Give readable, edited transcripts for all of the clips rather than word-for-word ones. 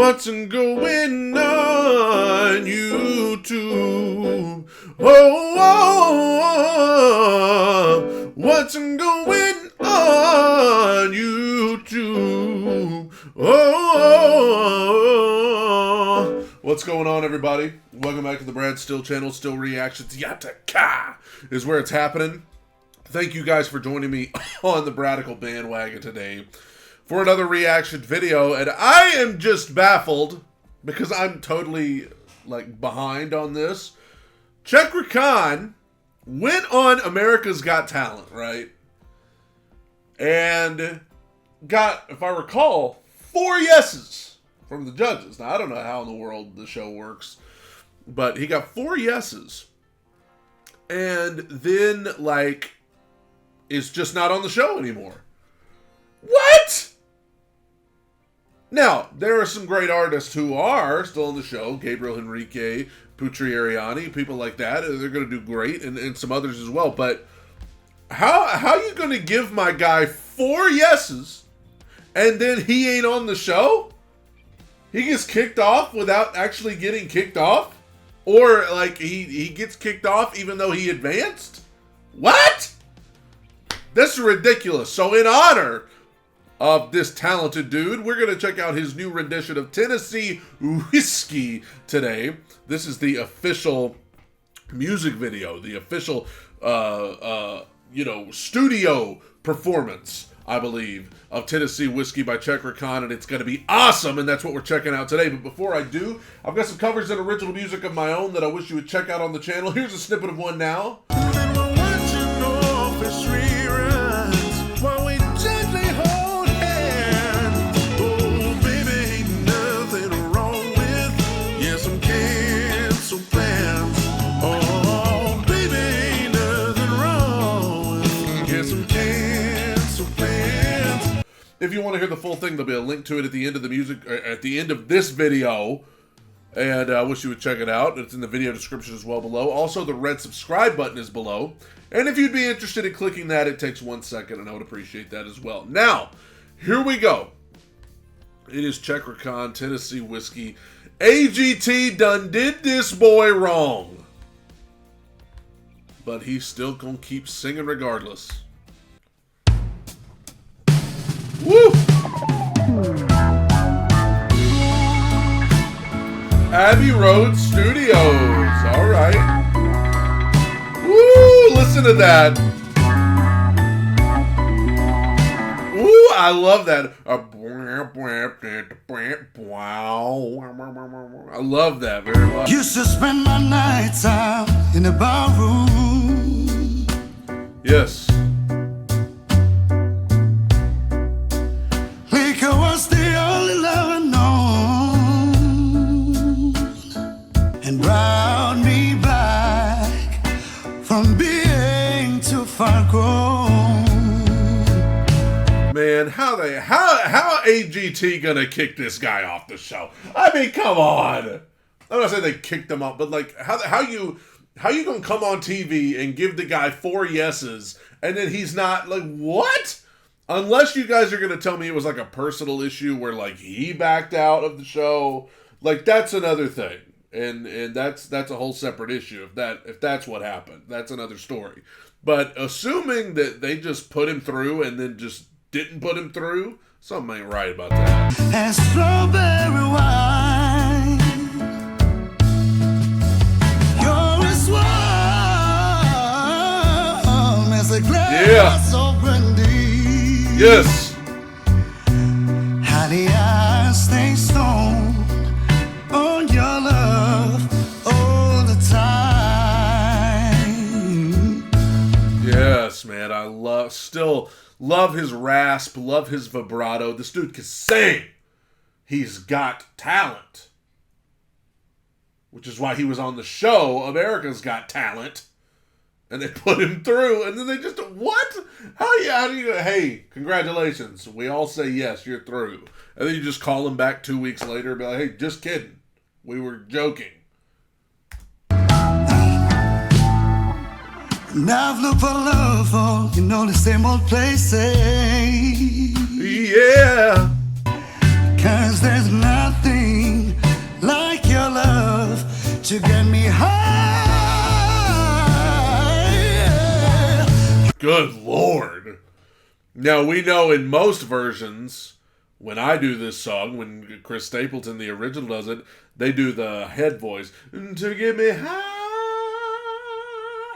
What's going on YouTube? Oh, what's going on YouTube? Oh, what's going on, everybody? Welcome back to the Brad Steele channel. Steele Reactions. Yataka is where it's happening. Thank you guys for joining me on the Bradical bandwagon today for another reaction video, and I am just baffled because I'm totally behind on this. CAKRA went on America's Got Talent, right? And got, if I recall, 4 yeses from the judges. Now, I don't know how in the world the show works, but he got 4 yeses. And then, is just not on the show anymore. What? Now, there are some great artists who are still on the show. Gabriel Henrique, Putri Ariani, people like that. They're going to do great, and some others as well. But how are you going to give my guy 4 yeses, and then he ain't on the show? He gets kicked off without actually getting kicked off? Or, he gets kicked off even though he advanced? What? That's ridiculous. So in honor of this talented dude, we're going to check out his new rendition of Tennessee Whiskey today. This is the official music video, the official, studio performance, I believe, of Tennessee Whiskey by CAKRA, and it's going to be awesome, and that's what we're checking out today. But before I do, I've got some covers and original music of my own that I wish you would check out on the channel. Here's a snippet of one now. If you want to hear the full thing, there'll be a link to it at the end of the music, at the end of this video. And I wish you would check it out. It's in the video description as well below. Also, the red subscribe button is below. And if you'd be interested in clicking that, it takes 1 second, and I would appreciate that as well. Now, here we go. It is CAKRA, Tennessee Whiskey. AGT done did this boy wrong. But he's still gonna keep singing regardless. Woo! Abbey Road Studios. All right. Woo! Listen to that. Woo! I love that. I love that very much. Used to spend my nights out in the barroom. Yes. Was the only love I known, and brought me back from being too far gone. Man, how AGT gonna kick this guy off the show? I mean, come on. I'm not saying they kicked him off, but how you gonna come on TV and give the guy 4 yeses and then he's not what? Unless you guys are going to tell me it was a personal issue where he backed out of the show, that's another thing. And that's a whole separate issue if that's what happened. That's another story. But assuming that they just put him through and then just didn't put him through, something ain't right about that. And strawberry wine, you're as warm as a glass of brandy. Yes. How the eyes stay stoned on your love all the time. Yes, man. I still love his rasp, love his vibrato. This dude can sing. He's got talent. Which is why he was on the show, America's Got Talent. And they put him through, and then they just, what? How do you, hey, congratulations. We all say yes, you're through. And then you just call him back 2 weeks later and be like, hey, just kidding. We were joking. Now I've looked for love for, the same old places. Yeah. 'Cause there's nothing to get me high. Good Lord. Now, we know in most versions, when I do this song, when Chris Stapleton, the original, does it, they do the head voice, to get me high.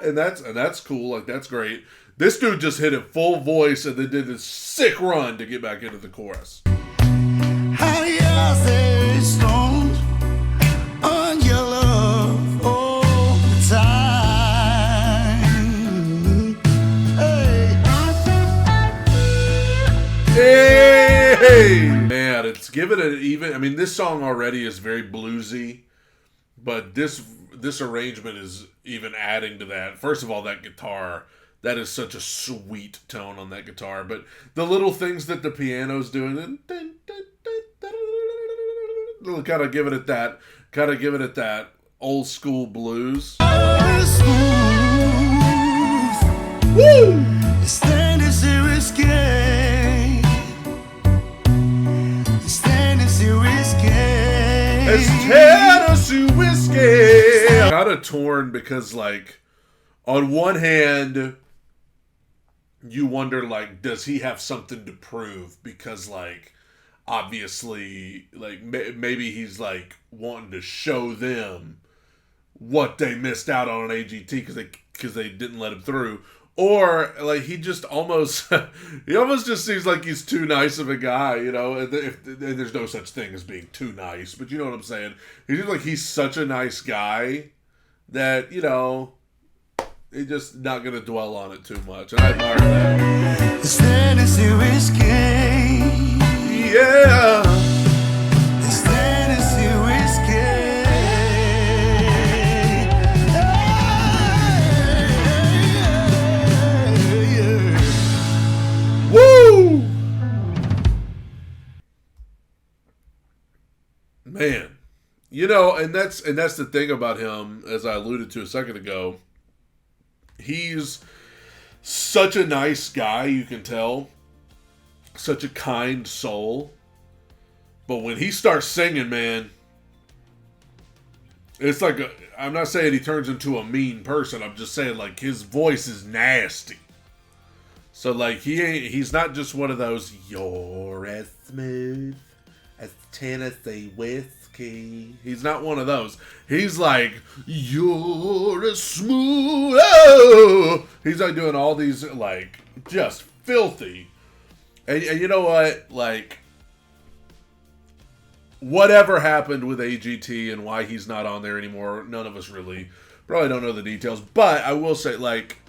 And that's cool. Like, that's great. This dude just hit it full voice and then did this sick run to get back into the chorus. How you stay stoned on your love all the time. Hey! Man, it's given it even... I mean, this song already is very bluesy, but this arrangement is even adding to that. First of all, that guitar... That is such a sweet tone on that guitar. But the little things that the piano's doing, kind of giving it that old school blues. Woo! It's Tennessee whiskey. It's Tennessee whiskey. It's Tennessee whiskey. I'm kind of torn because, like, on one hand, you wonder, like, does he have something to prove? Because, like, obviously, like, maybe he's, like, wanting to show them what they missed out on AGT because they didn't let him through. Or, like, he just almost, he almost just seems like he's too nice of a guy, you know? And there's no such thing as being too nice, but you know what I'm saying? He seems like he's such a nice guy that, you know... He's just not going to dwell on it too much. And I admire that. It's Tennessee whiskey. Yeah. It's Tennessee whiskey. Woo! Man. You know, and that's the thing about him, as I alluded to a second ago. He's such a nice guy, you can tell. Such a kind soul. But when he starts singing, man, it's like I'm not saying he turns into a mean person. I'm just saying, like, his voice is nasty. So, like, he's not just one of those, you're as smooth as Tennessee whiskey. He's not one of those. He's like, you're a smooth. Oh! He's like doing all these, like, just filthy. And you know what? Like, whatever happened with AGT and why he's not on there anymore, none of us really probably don't know the details. But I will say, like,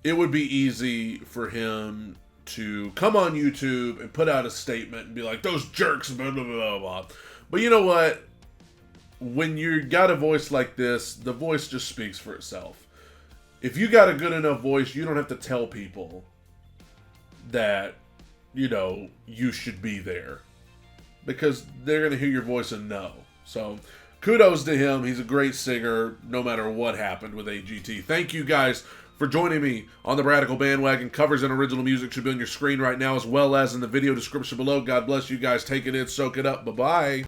it would be easy for him to come on YouTube and put out a statement and be like, those jerks, blah, blah, blah, blah. But you know what? When you got a voice like this, the voice just speaks for itself. If you got a good enough voice, you don't have to tell people that, you know, you should be there. Because they're going to hear your voice and know. So, kudos to him. He's a great singer, no matter what happened with AGT. Thank you guys for joining me on the Radical Bandwagon. Covers and original music should be on your screen right now, as well as in the video description below. God bless you guys. Take it in, soak it up. Bye-bye.